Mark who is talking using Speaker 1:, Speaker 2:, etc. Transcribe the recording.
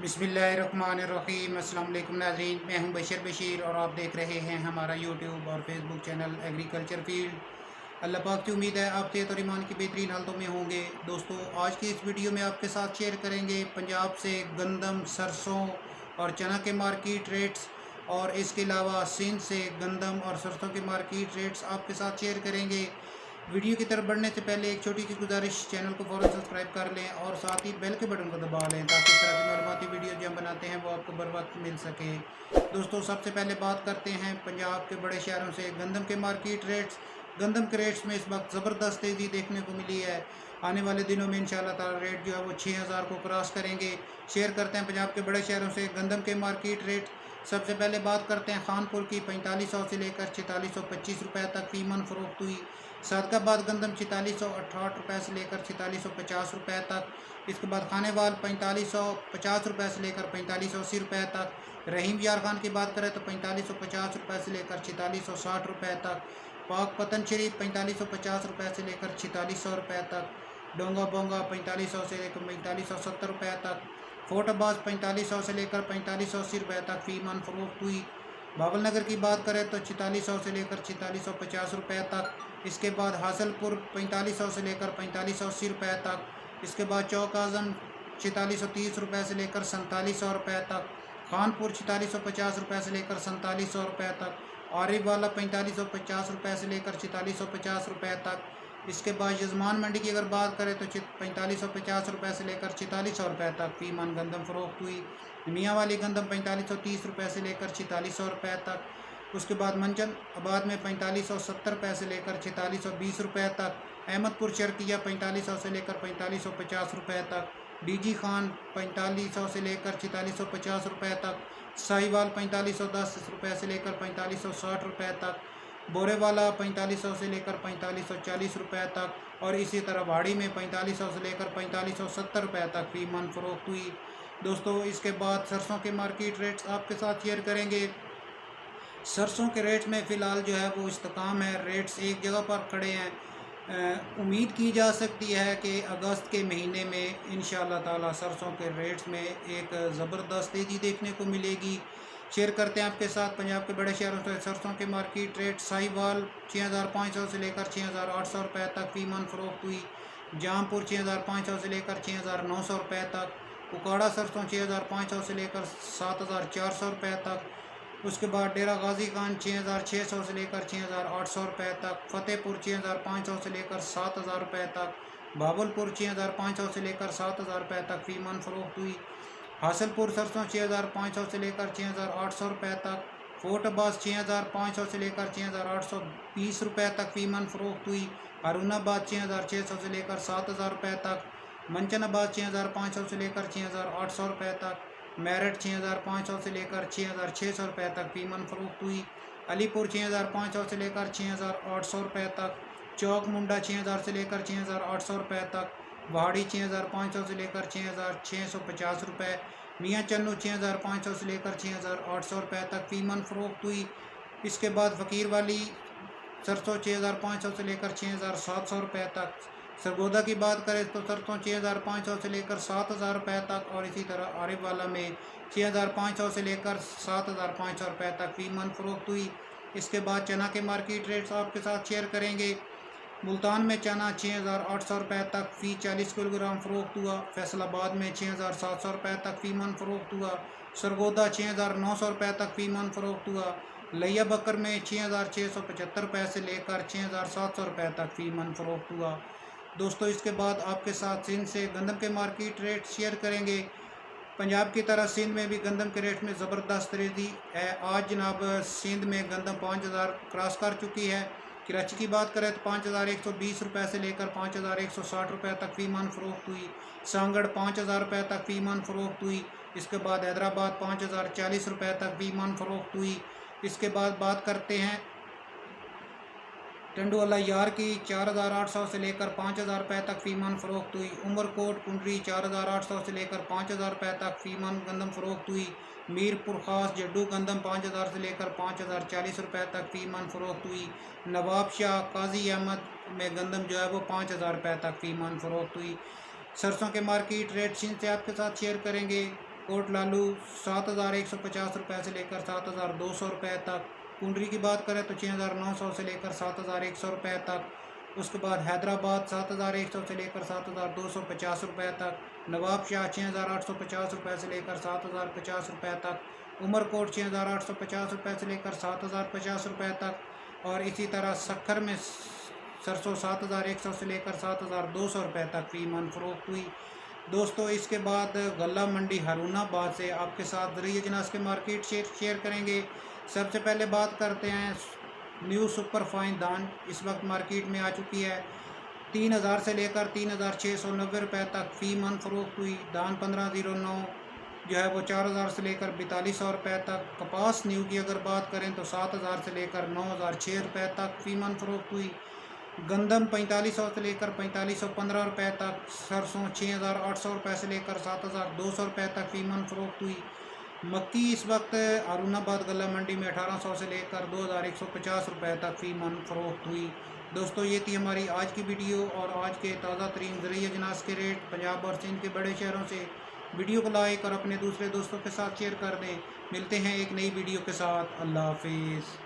Speaker 1: बिस्मिल्लाहिर्रहमानिर्रहीम। अस्सलाम वालेकुम नाज़रीन, मैं हूं बशीर और आप देख रहे हैं हमारा यूट्यूब और फेसबुक चैनल एग्रीकल्चर फील्ड। अल्लाह पाक की उम्मीद है आप सेहत और ईमान की बेहतरीन हालतों में होंगे। दोस्तों, आज की इस वीडियो में आपके साथ शेयर करेंगे पंजाब से गंदम, सरसों और चना के मार्केट रेट्स, और इसके अलावा सिंध से गंदम और सरसों के मार्केट रेट्स आपके साथ शेयर करेंगे। वीडियो की तरफ बढ़ने से पहले एक छोटी सी गुजारिश, चैनल को फ़ौरन सब्सक्राइब कर लें और साथ ही बेल के बटन को दबा लें ताकि इस तरह की मालूमाती वीडियो जो हम बनाते हैं वो आपको बर वक्त मिल सके। दोस्तों, सबसे पहले बात करते हैं पंजाब के बड़े शहरों से गंदम के मार्केट रेट्स। गंदम के रेट्स में इस वक्त ज़बरदस्त तेज़ी देखने को मिली है। आने वाले दिनों में इंशाल्लाह ताला रेट जो है वो 6000 को क्रॉस करेंगे। शेयर करते हैं पंजाब के बड़े शहरों से गंदम के मार्केट रेट। सबसे पहले बात करते हैं खानपुर की। 4500 से लेकर 4625 रुपये तक फ़ीमन फ़रोख्त हुई। सादकाबाद गंदम 4668 रुपये से लेकर 4650 रुपये तक। इसके बाद खानेवाल 4550 रुपये से लेकर 4580 रुपये तक। रहीम यार खान की बात करें तो 4550 रुपये से लेकर 4660 रुपये तक। पाक पतन शरीफ 4550 रुपये से लेकर 4600 रुपये तक। डोंगा बोंगा 4500 से लेकर 4570 रुपये तक। फोर्ट अब्बास 4500 से लेकर 4580 रुपये तक फ़ीमन फ़रोख्त हुई। बाबल नगर की बात करें तो 4600 से लेकर 4650 रुपये तक। इसके बाद हासिलपुर 4500 से लेकर 4580 रुपये तक। इसके बाद चौक आज़म 4630 रुपये से लेकर 4700 रुपये तक। खानपुर 4650 रुपये से लेकर 4700 रुपये तक। आरिफ वाला 4550 रुपये से लेकर 4650 रुपये तक। इसके बाद यजमान मंडी की अगर बात करें तो 4550 रुपये से लेकर 4600 रुपये तक फ़ीमन गंदम फ़रोख्त हुई। मियाँ वाली गंदम 4530 रुपये से लेकर 4600 रुपये तक। उसके बाद मंचन आबाद में 4570 रुपये से लेकर 4620 रुपये तक। अहमदपुर शर्किया 4500 से लेकर 4550 रुपये तक। डीजी खान 4500 से लेकर 4650 रुपये तक। साहिवाल 4510 रुपये से लेकर 4560 रुपये तक। बोरेवाला 4500 से लेकर 4540 रुपये तक। और इसी तरह वाड़ी में 4500 से लेकर 4570 रुपये तक फ़ीमन फ़रोख्त हुई। दोस्तों, इसके बाद सरसों के मार्केट रेट्स आपके साथ शेयर करेंगे। सरसों के रेट्स में फ़िलहाल जो है वो इस्तेकाम है, रेट्स एक जगह पर खड़े हैं। उम्मीद की जा सकती है कि अगस्त के महीने में इंशाअल्लाह ताला सरसों के रेट्स में एक ज़बरदस्त तेज़ी देखने को मिलेगी। शेयर करते हैं आपके साथ पंजाब के बड़े शहरों से सरसों के मार्केट रेट। साहिवाल 6500 से लेकर 6800 रुपये तक फ़ीमन फ़रोख्त हुई। जामपुर 6500 से लेकर 6900 रुपये तक। उकाड़ा सरसों 6500 से लेकर 7400 रुपये तक। उसके बाद डेरा गाजी खान 6600 से लेकर 6800 रुपये तक। फ़तेहपुर 6500 से लेकर 7000 रुपये तक। भावलपुर 6500 से लेकर 7000 रुपये तक फ़ीमन फ़रोख्त हुई। हासिलपुर सरसों 6500 से लेकर 6800 रुपये तक। फोर्ट अब्बास 6500 से लेकर 6820 रुपये तक फ़ीमन फ़रोख्त हुई। हारूनाबाद 6600 से लेकर 7000 रुपये तक। मंचनाबाद 6500 से लेकर 6800 रुपये तक। मेरठ 6500 से लेकर 6600 रुपये तक फ़ीमन फ़रोख्त हुई। अलीपुर 6500 से लेकर 6800 रुपये तक। चौक मुंडा 6000 से लेकर 6800 रुपये तक। वाड़ी 6500 से लेकर 6650 रुपये। मियाँ चन्नू 6500 से लेकर 6800 रुपये तक फ़ीमन फ़रोख्त हुई। इसके बाद फ़कीर वाली सरसों 6500 से लेकर 6700 रुपये तक। सरगोदा की बात करें तो सरसों 6500 से लेकर 7000 रुपये तक। और इसी तरह आरिफ वाला में 6500 से लेकर 7500 रुपये तक फ़ीमन फ़रोख्त हुई। इसके बाद चना के मार्केट रेट्स आपके साथ शेयर करेंगे। मुल्तान में चना 6800 रुपये तक फ़ी 40 किलोग्राम फ़रोख्त हुआ। फैसलाबाद में 6700 रुपये तक फ़ीमन फ़रोख्त हुआ। सरगोदा 6900 रुपये तक फ़ीमन फ़रोख्त हुआ। लिया बकर में 6675 रुपये से लेकर 6700 रुपये तक फ़ीमन फ़रोख्त हुआ। दोस्तों, इसके बाद आपके साथ सिंध से गंदम के मार्केट रेट शेयर करेंगे। पंजाब की तरह सिंध में भी गंदम के रेट में ज़बरदस्त तेज़ी है। आज जनाब सिंध में गंदम 5000 क्रॉस कर चुकी है। कराची की बात करें तो 5120 रुपये से लेकर 5160 रुपये तक फ़ीमन फ़रोख्त हुई। सांगड़ 5000 रुपये तक फ़ीमन फ़रोख्त हुई। इसके बाद हैदराबाद 5040 रुपये तक फ़ीमन फ़रोख्त हुई। इसके बाद बात करते हैं टंडोला यार की 4800 से लेकर 5000 रुपये तक फ़ीमन फ़रोख्त हुई। उमरकोट कुंडरी 4800 से लेकर 5000 रुपये तक फ़ीमन गंदम फ़रोख्त हुई। मीरपुर ख़ास जड्डू गंदम 5000 से लेकर 5040 रुपये तक फ़ीमन फ़रोख्त हुई। नवाब शाह काजी अहमद में गंदम जो है वो 5000 रुपये तक फ़ीमन फ़रोख्त हुई। सरसों के मार्केट रेट सिंध से आपके साथ शेयर करेंगे। कोट लालू 7,150 रुपये से लेकर 7,200 रुपये तक। कुंडरी की बात करें तो 6,900 से लेकर 7,100 रुपये तक। उसके बाद हैदराबाद 7,100 से लेकर 7,250 रुपये तक। नवाब शाह 6,850 रुपये से लेकर 7,050 रुपये तक। उमरकोट 6,850 रुपये से लेकर 7,050 रुपये तक। और इसी तरह सक्खर में सरसों 7,100 से लेकर 7,200 रुपये तक फी मन फरोख्त हुई। दोस्तों इसके बाद गल्ला मंडी हारूनाबाद से आपके साथ ज़रिए अजनास के मार्केट शेयर करेंगे। सबसे पहले बात करते हैं न्यू सुपर फाइन धान। इस वक्त मार्केट में आ चुकी है। 3,000 से लेकर 3,690 रुपये तक फी मन फरोख्त हुई। धान 1509 जो है वो 4,000 से लेकर 4,200 रुपये तक। कपास न्यू की अगर बात करें तो 7,000 से लेकर 9,006 रुपये तक फी मन फरोख्त हुई। गंदम 4,500 से लेकर 4,515 रुपये तक। सरसों 6,800 रुपये से लेकर 7,200 रुपये तक फी मन फरोख्त हुई। मक्की इस वक्त हारूनाबाद गल्ला मंडी में 1,800 से लेकर 2,150 रुपये तक फी मन फरोख्त हुई। दोस्तों ये थी हमारी आज की वीडियो और आज के ताज़ा तरीन ज़रिए अजनास के रेट पंजाब और सिंध के बड़े शहरों से। वीडियो को लाइक और अपने दूसरे दोस्तों के साथ शेयर कर दें। मिलते हैं एक नई वीडियो के साथ। अल्लाह हाफिज़।